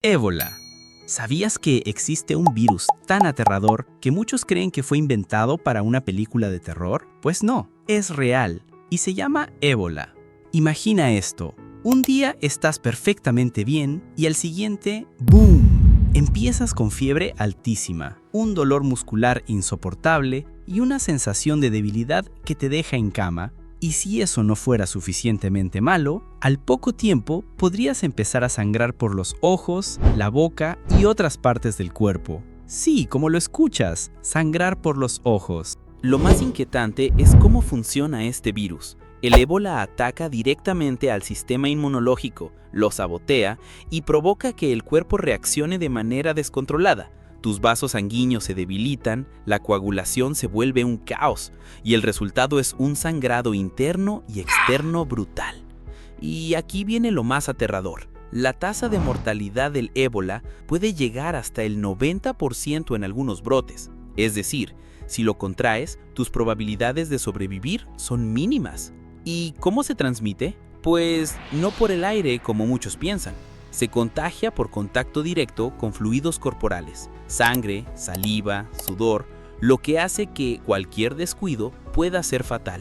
Ébola. ¿Sabías que existe un virus tan aterrador que muchos creen que fue inventado para una película de terror? Pues no, es real y se llama ébola. Imagina esto, un día estás perfectamente bien y al siguiente, ¡boom! Empiezas con fiebre altísima, un dolor muscular insoportable y una sensación de debilidad que te deja en cama. Y si eso no fuera suficientemente malo, al poco tiempo podrías empezar a sangrar por los ojos, la boca y otras partes del cuerpo. Sí, como lo escuchas, sangrar por los ojos. Lo más inquietante es cómo funciona este virus. El ébola ataca directamente al sistema inmunológico, lo sabotea y provoca que el cuerpo reaccione de manera descontrolada. Tus vasos sanguíneos se debilitan, la coagulación se vuelve un caos y el resultado es un sangrado interno y externo brutal. Y aquí viene lo más aterrador. La tasa de mortalidad del ébola puede llegar hasta el 90% en algunos brotes. Es decir, si lo contraes, tus probabilidades de sobrevivir son mínimas. ¿Y cómo se transmite? Pues no por el aire como muchos piensan. Se contagia por contacto directo con fluidos corporales, sangre, saliva, sudor, lo que hace que cualquier descuido pueda ser fatal.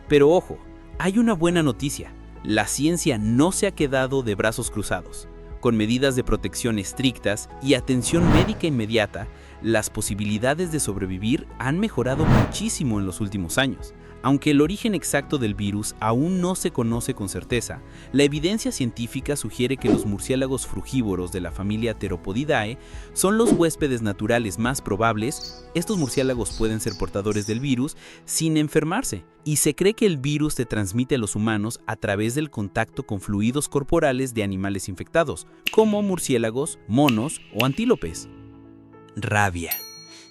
Pero ojo, hay una buena noticia. La ciencia no se ha quedado de brazos cruzados. Con medidas de protección estrictas y atención médica inmediata, las posibilidades de sobrevivir han mejorado muchísimo en los últimos años. Aunque el origen exacto del virus aún no se conoce con certeza, la evidencia científica sugiere que los murciélagos frugívoros de la familia Theropodidae son los huéspedes naturales más probables. Estos murciélagos pueden ser portadores del virus sin enfermarse, y se cree que el virus se transmite a los humanos a través del contacto con fluidos corporales de animales infectados, como murciélagos, monos o antílopes. Rabia.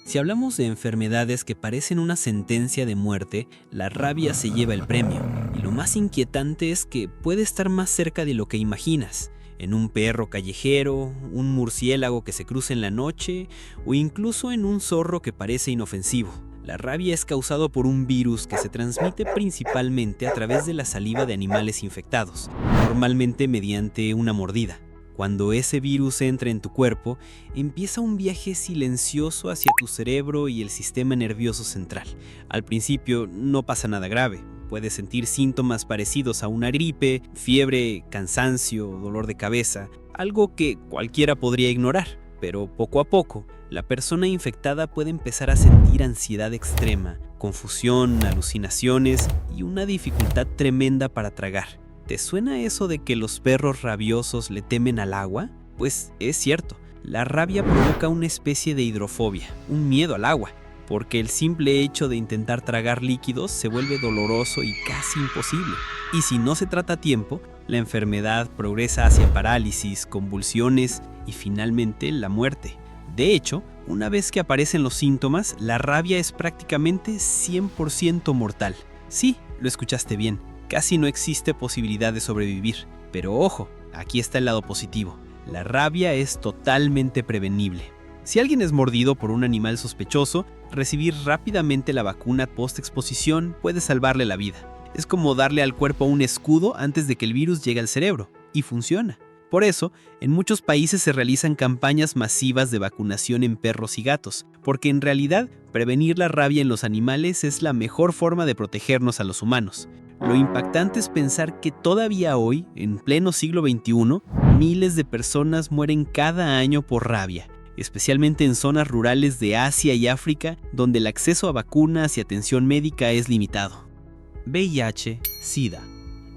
Si hablamos de enfermedades que parecen una sentencia de muerte, la rabia se lleva el premio. Y lo más inquietante es que puede estar más cerca de lo que imaginas. En un perro callejero, un murciélago que se cruza en la noche o incluso en un zorro que parece inofensivo. La rabia es causada por un virus que se transmite principalmente a través de la saliva de animales infectados, normalmente mediante una mordida. Cuando ese virus entra en tu cuerpo, empieza un viaje silencioso hacia tu cerebro y el sistema nervioso central. Al principio no pasa nada grave. Puedes sentir síntomas parecidos a una gripe, fiebre, cansancio, dolor de cabeza, algo que cualquiera podría ignorar. Pero poco a poco, la persona infectada puede empezar a sentir ansiedad extrema, confusión, alucinaciones y una dificultad tremenda para tragar. ¿Te suena eso de que los perros rabiosos le temen al agua? Pues es cierto, la rabia provoca una especie de hidrofobia, un miedo al agua, porque el simple hecho de intentar tragar líquidos se vuelve doloroso y casi imposible. Y si no se trata a tiempo, la enfermedad progresa hacia parálisis, convulsiones y finalmente la muerte. De hecho, una vez que aparecen los síntomas, la rabia es prácticamente 100% mortal. Sí, lo escuchaste bien. Casi no existe posibilidad de sobrevivir. Pero ojo, aquí está el lado positivo. La rabia es totalmente prevenible. Si alguien es mordido por un animal sospechoso, recibir rápidamente la vacuna post-exposición puede salvarle la vida. Es como darle al cuerpo un escudo antes de que el virus llegue al cerebro. Y funciona. Por eso, en muchos países se realizan campañas masivas de vacunación en perros y gatos, porque en realidad prevenir la rabia en los animales es la mejor forma de protegernos a los humanos. Lo impactante es pensar que todavía hoy, en pleno siglo XXI, miles de personas mueren cada año por rabia, especialmente en zonas rurales de Asia y África, donde el acceso a vacunas y atención médica es limitado. VIH, SIDA.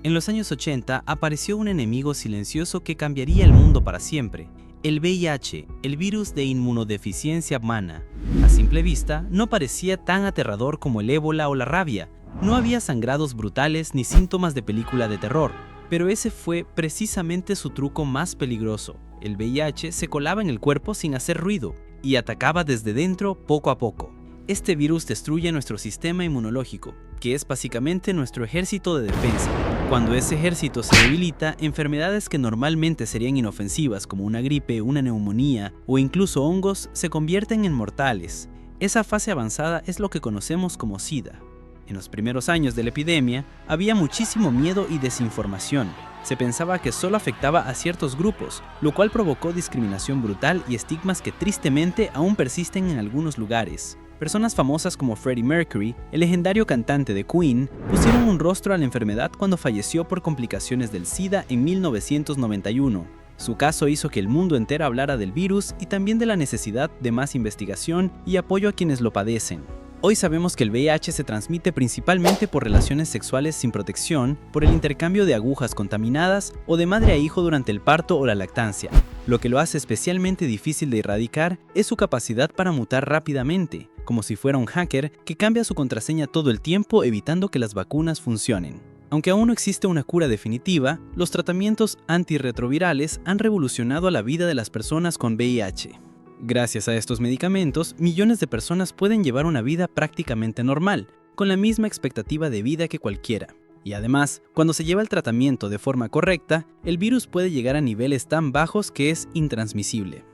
En los años 80 apareció un enemigo silencioso que cambiaría el mundo para siempre. El VIH, el virus de inmunodeficiencia humana. A simple vista, no parecía tan aterrador como el ébola o la rabia. No había sangrados brutales ni síntomas de película de terror, pero ese fue precisamente su truco más peligroso. El VIH se colaba en el cuerpo sin hacer ruido y atacaba desde dentro poco a poco. Este virus destruye nuestro sistema inmunológico, que es básicamente nuestro ejército de defensa. Cuando ese ejército se debilita, enfermedades que normalmente serían inofensivas como una gripe, una neumonía o incluso hongos se convierten en mortales. Esa fase avanzada es lo que conocemos como SIDA. En los primeros años de la epidemia, había muchísimo miedo y desinformación. Se pensaba que solo afectaba a ciertos grupos, lo cual provocó discriminación brutal y estigmas que tristemente aún persisten en algunos lugares. Personas famosas como Freddie Mercury, el legendario cantante de Queen, pusieron un rostro a la enfermedad cuando falleció por complicaciones del SIDA en 1991. Su caso hizo que el mundo entero hablara del virus y también de la necesidad de más investigación y apoyo a quienes lo padecen. Hoy sabemos que el VIH se transmite principalmente por relaciones sexuales sin protección, por el intercambio de agujas contaminadas o de madre a hijo durante el parto o la lactancia. Lo que lo hace especialmente difícil de erradicar es su capacidad para mutar rápidamente, como si fuera un hacker que cambia su contraseña todo el tiempo evitando que las vacunas funcionen. Aunque aún no existe una cura definitiva, los tratamientos antirretrovirales han revolucionado la vida de las personas con VIH. Gracias a estos medicamentos, millones de personas pueden llevar una vida prácticamente normal, con la misma expectativa de vida que cualquiera. Y además, cuando se lleva el tratamiento de forma correcta, el virus puede llegar a niveles tan bajos que es intransmisible.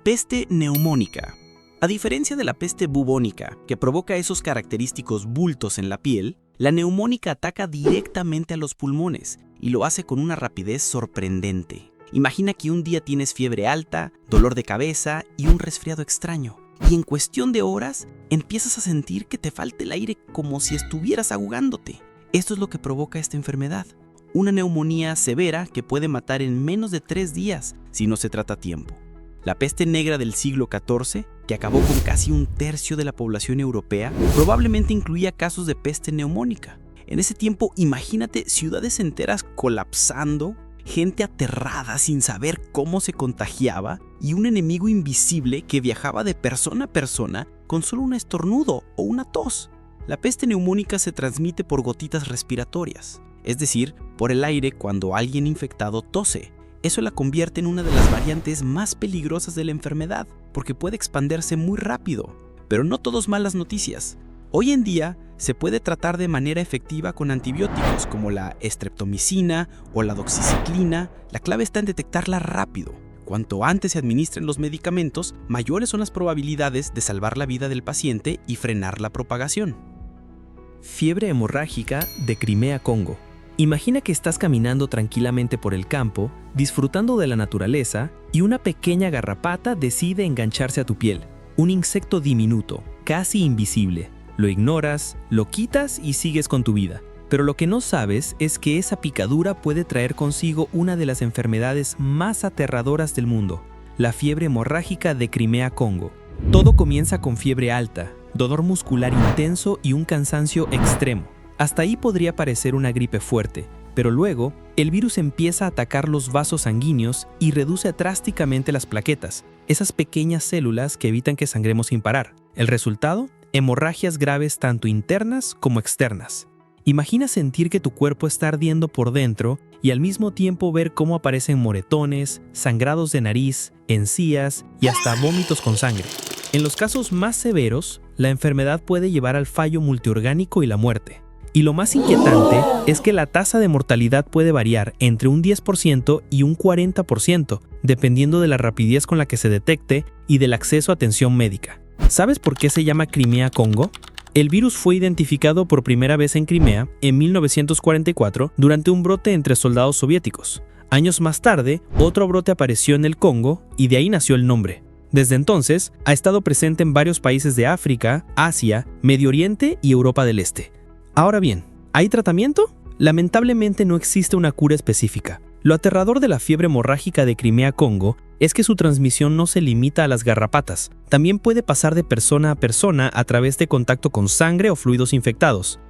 Peste neumónica. A diferencia de la peste bubónica, que provoca esos característicos bultos en la piel, la neumónica ataca directamente a los pulmones y lo hace con una rapidez sorprendente. Imagina que un día tienes fiebre alta, dolor de cabeza y un resfriado extraño. Y en cuestión de horas, empiezas a sentir que te falta el aire como si estuvieras ahogándote. Esto es lo que provoca esta enfermedad. Una neumonía severa que puede matar en menos de 3 días si no se trata a tiempo. La peste negra del siglo XIV, que acabó con casi 1/3 de la población europea, probablemente incluía casos de peste neumónica. En ese tiempo, imagínate ciudades enteras colapsando, gente aterrada sin saber cómo se contagiaba y un enemigo invisible que viajaba de persona a persona con solo un estornudo o una tos. La peste neumónica se transmite por gotitas respiratorias, es decir, por el aire cuando alguien infectado tose. Eso la convierte en una de las variantes más peligrosas de la enfermedad, porque puede expandirse muy rápido. Pero no todo es malas noticias. Hoy en día se puede tratar de manera efectiva con antibióticos como la estreptomicina o la doxiciclina. La clave está en detectarla rápido. Cuanto antes se administren los medicamentos, mayores son las probabilidades de salvar la vida del paciente y frenar la propagación. Fiebre hemorrágica de Crimea-Congo. Imagina que estás caminando tranquilamente por el campo, disfrutando de la naturaleza, y una pequeña garrapata decide engancharse a tu piel. Un insecto diminuto, casi invisible. Lo ignoras, lo quitas y sigues con tu vida. Pero lo que no sabes es que esa picadura puede traer consigo una de las enfermedades más aterradoras del mundo, la fiebre hemorrágica de Crimea-Congo. Todo comienza con fiebre alta, dolor muscular intenso y un cansancio extremo. Hasta ahí podría parecer una gripe fuerte, pero luego el virus empieza a atacar los vasos sanguíneos y reduce drásticamente las plaquetas, esas pequeñas células que evitan que sangremos sin parar. El resultado: hemorragias graves tanto internas como externas. Imagina sentir que tu cuerpo está ardiendo por dentro y al mismo tiempo ver cómo aparecen moretones, sangrados de nariz, encías y hasta vómitos con sangre. En los casos más severos, la enfermedad puede llevar al fallo multiorgánico y la muerte. Y lo más inquietante es que la tasa de mortalidad puede variar entre un 10% y un 40%, dependiendo de la rapidez con la que se detecte y del acceso a atención médica. ¿Sabes por qué se llama Crimea-Congo? El virus fue identificado por primera vez en Crimea en 1944 durante un brote entre soldados soviéticos. Años más tarde, otro brote apareció en el Congo y de ahí nació el nombre. Desde entonces, ha estado presente en varios países de África, Asia, Medio Oriente y Europa del Este. Ahora bien, ¿hay tratamiento? Lamentablemente no existe una cura específica. Lo aterrador de la fiebre hemorrágica de Crimea-Congo es que su transmisión no se limita a las garrapatas. También puede pasar de persona a persona a través de contacto con sangre o fluidos infectados.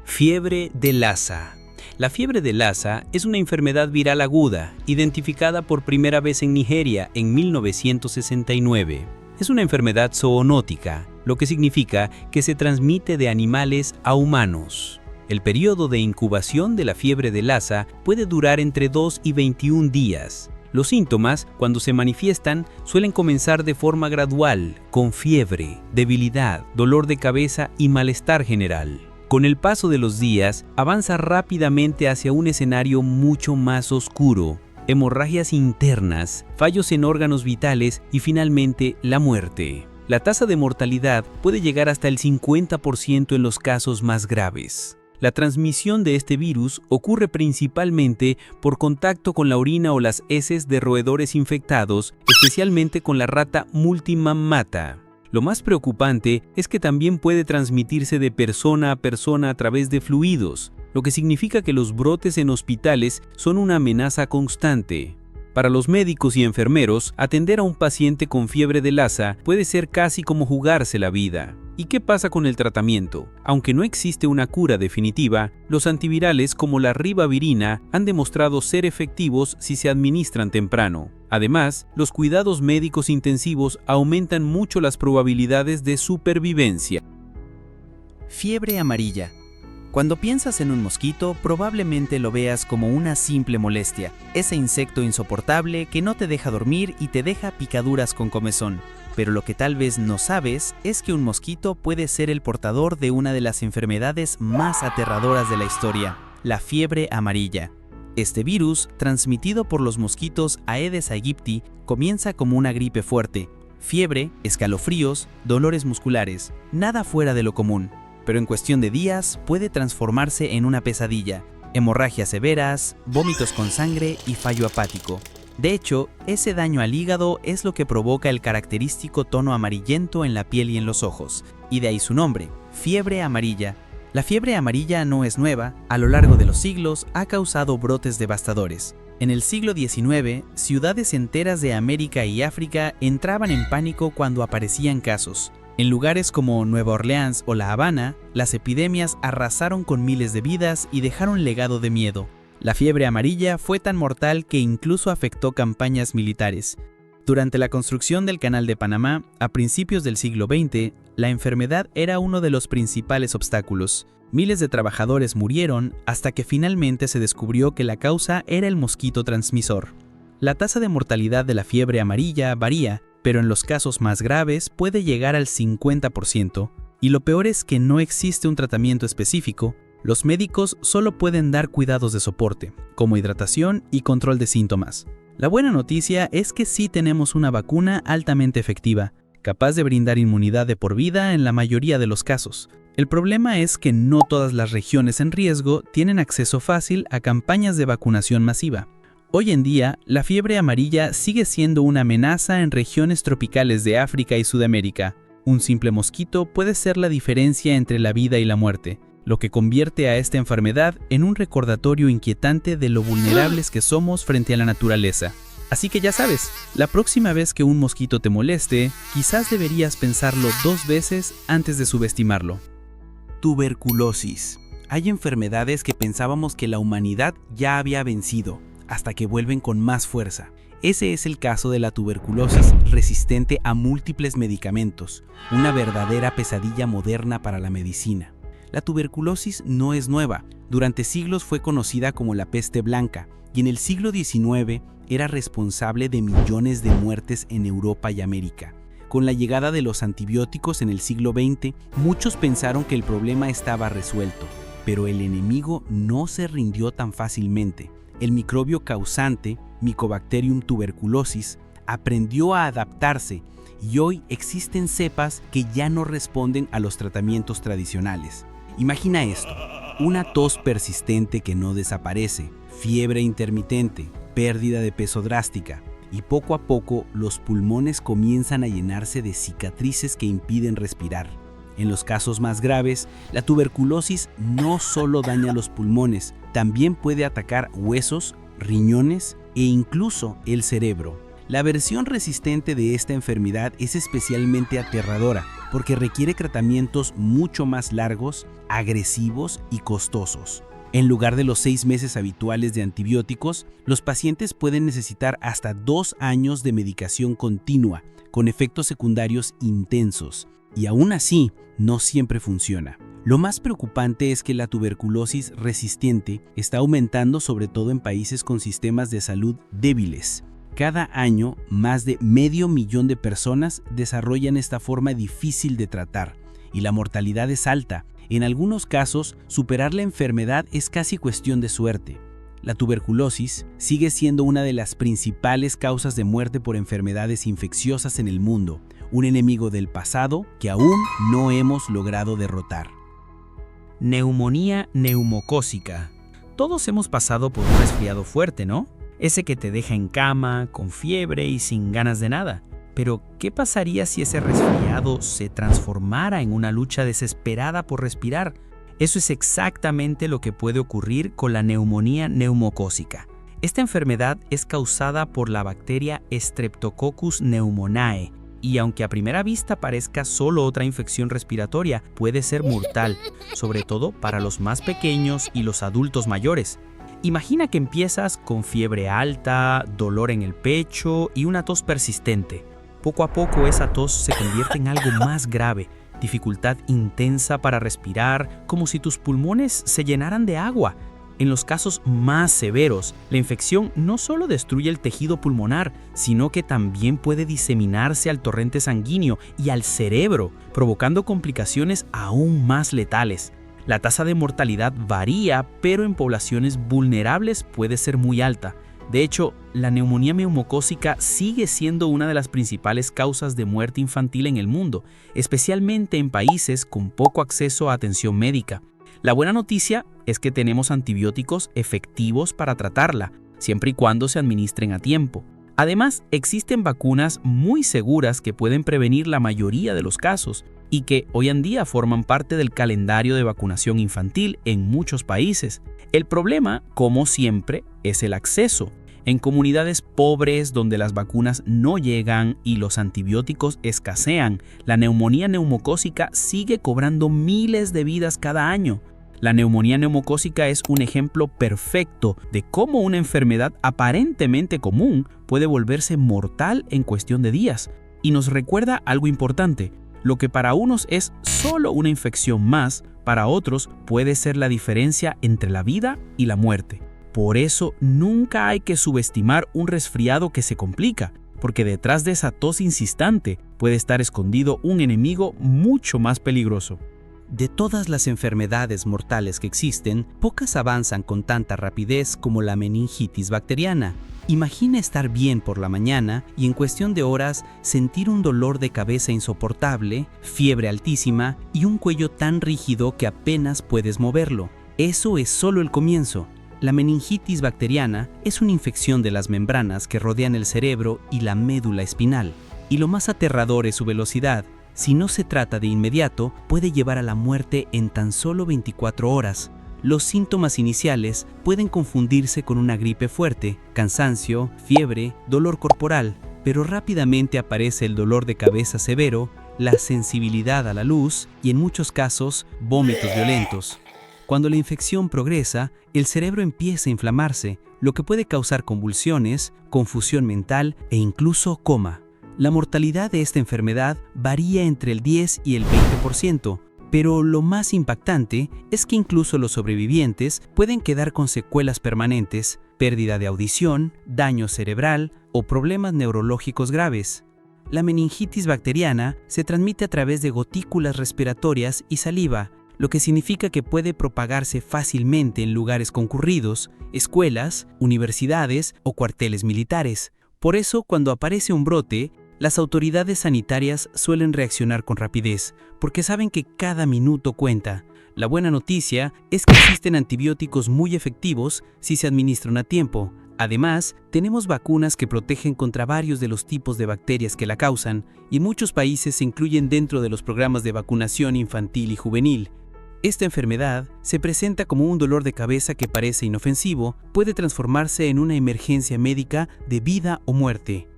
Fiebre de Lassa. La fiebre de Lassa es una enfermedad viral aguda, identificada por primera vez en Nigeria en 1969. Es una enfermedad zoonótica, lo que significa que se transmite de animales a humanos. El periodo de incubación de la fiebre de Lassa puede durar entre 2 y 21 días. Los síntomas, cuando se manifiestan, suelen comenzar de forma gradual, con fiebre, debilidad, dolor de cabeza y malestar general. Con el paso de los días, avanza rápidamente hacia un escenario mucho más oscuro: hemorragias internas, fallos en órganos vitales y finalmente la muerte. La tasa de mortalidad puede llegar hasta el 50% en los casos más graves. La transmisión de este virus ocurre principalmente por contacto con la orina o las heces de roedores infectados, especialmente con la rata multimammata. Lo más preocupante es que también puede transmitirse de persona a persona a través de fluidos, lo que significa que los brotes en hospitales son una amenaza constante. Para los médicos y enfermeros, atender a un paciente con fiebre de Lassa puede ser casi como jugarse la vida. ¿Y qué pasa con el tratamiento? Aunque no existe una cura definitiva, los antivirales como la ribavirina han demostrado ser efectivos si se administran temprano. Además, los cuidados médicos intensivos aumentan mucho las probabilidades de supervivencia. Fiebre amarilla. Cuando piensas en un mosquito, probablemente lo veas como una simple molestia, ese insecto insoportable que no te deja dormir y te deja picaduras con comezón. Pero lo que tal vez no sabes es que un mosquito puede ser el portador de una de las enfermedades más aterradoras de la historia, la fiebre amarilla. Este virus, transmitido por los mosquitos Aedes aegypti, comienza como una gripe fuerte, fiebre, escalofríos, dolores musculares, nada fuera de lo común. Pero en cuestión de días puede transformarse en una pesadilla, hemorragias severas, vómitos con sangre y fallo apático. De hecho, ese daño al hígado es lo que provoca el característico tono amarillento en la piel y en los ojos, y de ahí su nombre, fiebre amarilla. La fiebre amarilla no es nueva, a lo largo de los siglos ha causado brotes devastadores. En el siglo XIX, ciudades enteras de América y África entraban en pánico cuando aparecían casos. En lugares como Nueva Orleans o La Habana, las epidemias arrasaron con miles de vidas y dejaron legado de miedo. La fiebre amarilla fue tan mortal que incluso afectó campañas militares. Durante la construcción del Canal de Panamá, a principios del siglo XX, la enfermedad era uno de los principales obstáculos. Miles de trabajadores murieron hasta que finalmente se descubrió que la causa era el mosquito transmisor. La tasa de mortalidad de la fiebre amarilla varía, pero en los casos más graves puede llegar al 50%. Y lo peor es que no existe un tratamiento específico. Los médicos solo pueden dar cuidados de soporte, como hidratación y control de síntomas. La buena noticia es que sí tenemos una vacuna altamente efectiva, capaz de brindar inmunidad de por vida en la mayoría de los casos. El problema es que no todas las regiones en riesgo tienen acceso fácil a campañas de vacunación masiva. Hoy en día, la fiebre amarilla sigue siendo una amenaza en regiones tropicales de África y Sudamérica. Un simple mosquito puede ser la diferencia entre la vida y la muerte, lo que convierte a esta enfermedad en un recordatorio inquietante de lo vulnerables que somos frente a la naturaleza. Así que ya sabes, la próxima vez que un mosquito te moleste, quizás deberías pensarlo 2 veces antes de subestimarlo. Tuberculosis. Hay enfermedades que pensábamos que la humanidad ya había vencido, hasta que vuelven con más fuerza. Ese es el caso de la tuberculosis, resistente a múltiples medicamentos, una verdadera pesadilla moderna para la medicina. La tuberculosis no es nueva, durante siglos fue conocida como la peste blanca, y en el siglo XIX era responsable de millones de muertes en Europa y América. Con la llegada de los antibióticos en el siglo XX, muchos pensaron que el problema estaba resuelto, pero el enemigo no se rindió tan fácilmente. El microbio causante, Mycobacterium tuberculosis, aprendió a adaptarse y hoy existen cepas que ya no responden a los tratamientos tradicionales. Imagina esto, una tos persistente que no desaparece, fiebre intermitente, pérdida de peso drástica y poco a poco los pulmones comienzan a llenarse de cicatrices que impiden respirar. En los casos más graves, la tuberculosis no solo daña los pulmones, también puede atacar huesos, riñones e incluso el cerebro. La versión resistente de esta enfermedad es especialmente aterradora porque requiere tratamientos mucho más largos, agresivos y costosos. En lugar de los 6 meses habituales de antibióticos, los pacientes pueden necesitar hasta 2 años de medicación continua, con efectos secundarios intensos. Y aún así, no siempre funciona. Lo más preocupante es que la tuberculosis resistente está aumentando sobre todo en países con sistemas de salud débiles. Cada año, más de 500,000 de personas desarrollan esta forma difícil de tratar, y la mortalidad es alta. En algunos casos, superar la enfermedad es casi cuestión de suerte. La tuberculosis sigue siendo una de las principales causas de muerte por enfermedades infecciosas en el mundo, un enemigo del pasado que aún no hemos logrado derrotar. neumonía neumocócica. Todos hemos pasado por un resfriado fuerte, ¿no? Ese que te deja en cama, con fiebre y sin ganas de nada. Pero, ¿qué pasaría si ese resfriado se transformara en una lucha desesperada por respirar? Eso es exactamente lo que puede ocurrir con la neumonía neumocócica. Esta enfermedad es causada por la bacteria Streptococcus pneumoniae, y aunque a primera vista parezca solo otra infección respiratoria, puede ser mortal, sobre todo para los más pequeños y los adultos mayores. Imagina que empiezas con fiebre alta, dolor en el pecho y una tos persistente. Poco a poco esa tos se convierte en algo más grave, dificultad intensa para respirar, como si tus pulmones se llenaran de agua. En los casos más severos, la infección no solo destruye el tejido pulmonar, sino que también puede diseminarse al torrente sanguíneo y al cerebro, provocando complicaciones aún más letales. La tasa de mortalidad varía, pero en poblaciones vulnerables puede ser muy alta. De hecho, la neumonía neumocócica sigue siendo una de las principales causas de muerte infantil en el mundo, especialmente en países con poco acceso a atención médica. La buena noticia es que tenemos antibióticos efectivos para tratarla, siempre y cuando se administren a tiempo. Además, existen vacunas muy seguras que pueden prevenir la mayoría de los casos y que hoy en día forman parte del calendario de vacunación infantil en muchos países. El problema, como siempre, es el acceso. En comunidades pobres donde las vacunas no llegan y los antibióticos escasean, la neumonía neumocócica sigue cobrando miles de vidas cada año. La neumonía neumocócica es un ejemplo perfecto de cómo una enfermedad aparentemente común puede volverse mortal en cuestión de días. Y nos recuerda algo importante: lo que para unos es solo una infección más, para otros puede ser la diferencia entre la vida y la muerte. Por eso nunca hay que subestimar un resfriado que se complica, porque detrás de esa tos insistente puede estar escondido un enemigo mucho más peligroso. De todas las enfermedades mortales que existen, pocas avanzan con tanta rapidez como la meningitis bacteriana. Imagina estar bien por la mañana y en cuestión de horas sentir un dolor de cabeza insoportable, fiebre altísima y un cuello tan rígido que apenas puedes moverlo. Eso es solo el comienzo. La meningitis bacteriana es una infección de las membranas que rodean el cerebro y la médula espinal. Y lo más aterrador es su velocidad. Si no se trata de inmediato, puede llevar a la muerte en tan solo 24 horas. Los síntomas iniciales pueden confundirse con una gripe fuerte, cansancio, fiebre, dolor corporal, pero rápidamente aparece el dolor de cabeza severo, la sensibilidad a la luz y en muchos casos, vómitos violentos. Cuando la infección progresa, el cerebro empieza a inflamarse, lo que puede causar convulsiones, confusión mental e incluso coma. La mortalidad de esta enfermedad varía entre el 10 y el 20%, pero lo más impactante es que incluso los sobrevivientes pueden quedar con secuelas permanentes, pérdida de audición, daño cerebral o problemas neurológicos graves. La meningitis bacteriana se transmite a través de gotículas respiratorias y saliva, lo que significa que puede propagarse fácilmente en lugares concurridos, escuelas, universidades o cuarteles militares. Por eso, cuando aparece un brote, las autoridades sanitarias suelen reaccionar con rapidez, porque saben que cada minuto cuenta. La buena noticia es que existen antibióticos muy efectivos si se administran a tiempo. Además, tenemos vacunas que protegen contra varios de los tipos de bacterias que la causan, y muchos países se incluyen dentro de los programas de vacunación infantil y juvenil. Esta enfermedad se presenta como un dolor de cabeza que parece inofensivo, puede transformarse en una emergencia médica de vida o muerte.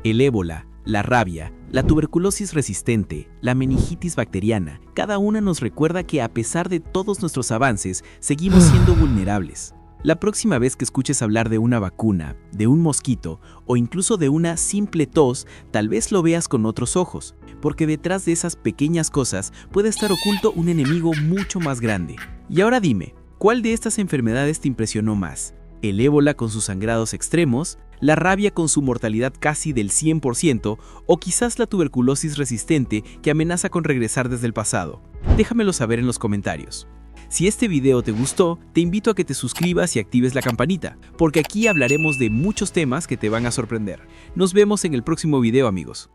El ébola, la rabia, la tuberculosis resistente, la meningitis bacteriana, cada una nos recuerda que a pesar de todos nuestros avances, seguimos siendo vulnerables. La próxima vez que escuches hablar de una vacuna, de un mosquito o incluso de una simple tos, tal vez lo veas con otros ojos, porque detrás de esas pequeñas cosas puede estar oculto un enemigo mucho más grande. Y ahora dime, ¿cuál de estas enfermedades te impresionó más? ¿El ébola con sus sangrados extremos? ¿La rabia con su mortalidad casi del 100%? ¿O quizás la tuberculosis resistente que amenaza con regresar desde el pasado? Déjamelo saber en los comentarios. Si este video te gustó, te invito a que te suscribas y actives la campanita, porque aquí hablaremos de muchos temas que te van a sorprender. Nos vemos en el próximo video, amigos.